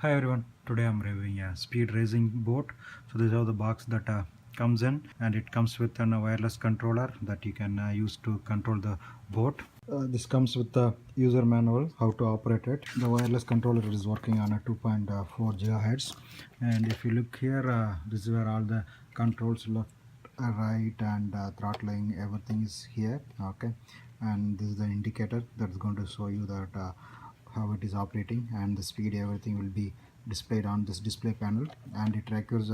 Hi everyone, today I'm reviewing a speed racing boat. So this is how the box that comes in, and it comes with a wireless controller that you can use to control the boat. This comes with the user manual how to operate it. The wireless controller is working on a 2.4 gigahertz, and if you look here, this is where all the controls left, right, and throttling, everything is here. Okay, and this is the indicator that's going to show you that how it is operating, and the speed, everything will be displayed on this display panel. And it requires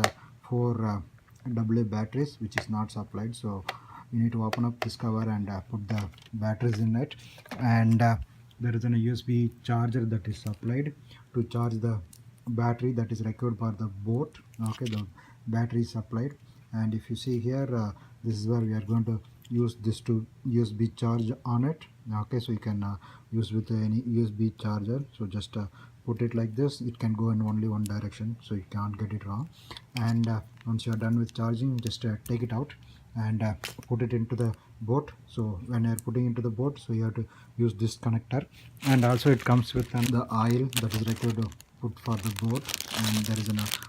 four AA batteries which is not supplied, so you need to open up this cover and put the batteries in it. And there is a USB charger that is supplied to charge the battery that is required for the boat. Okay, the battery is supplied. And if you see here, this is where we are going to use this to USB charge on it. Okay, so you can use with any USB charger. So just put it like this. It can go in only one direction, so you can't get it wrong. And once you are done with charging, just take it out and put it into the boat. So when you are putting into the boat, so you have to use this connector. And also it comes with the oil that is required to put for the boat, and there is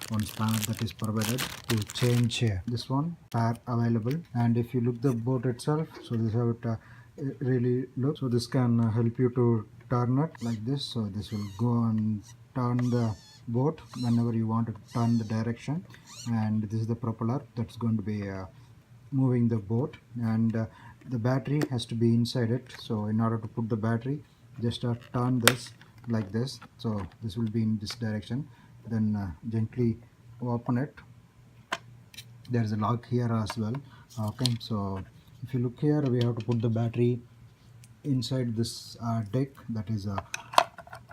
one spanner that is provided to change this one pair available. And if you look the boat itself, so this is how it really looks. So this can help you to turn it like this. So this will go and turn the boat whenever you want to turn the direction. And this is the propeller that's going to be moving the boat. And the battery has to be inside it. So in order to put the battery, just turn this like this. So this will be in this direction, then gently open it. There is a lock here as well. Okay, so if you look here, we have to put the battery inside this deck that is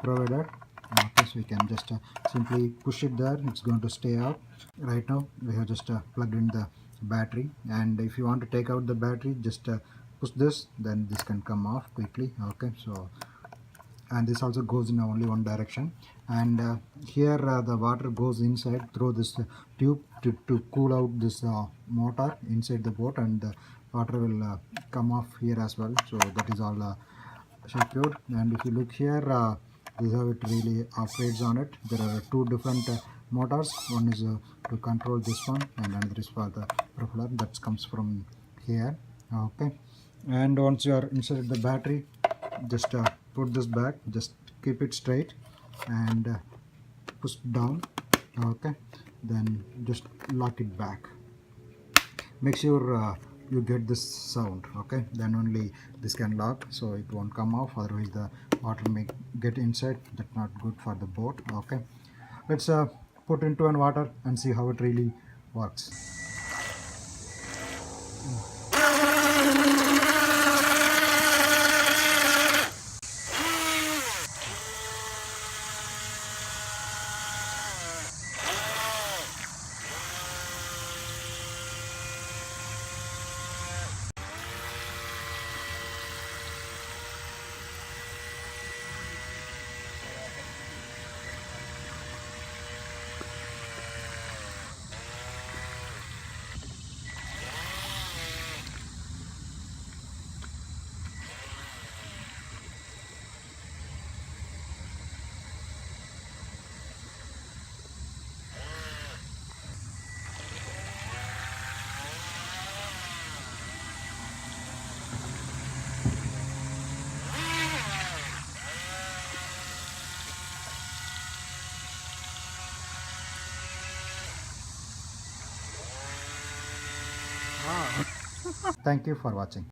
provided. Okay, so you can just simply push it there. It's going to stay up. Right now we have just plugged in the battery, and if you want to take out the battery, just push this, then this can come off quickly. Okay, so and this also goes in only one direction. And here the water goes inside through this tube to cool out this motor inside the boat, and the water will come off here as well. So that is all secured. And if you look here, this is how it really operates on it. There are two different motors. One is to control this one, and another is for the propeller that comes from here. Okay, and once you are inside the battery, just put this back, just keep it straight and push down. Okay, then just lock it back. Make sure you get this sound. Okay, then only this can lock, so it won't come off, otherwise the water may get inside. That's not good for the boat. Okay, let's put into an water and see how it really works. Thank you for watching.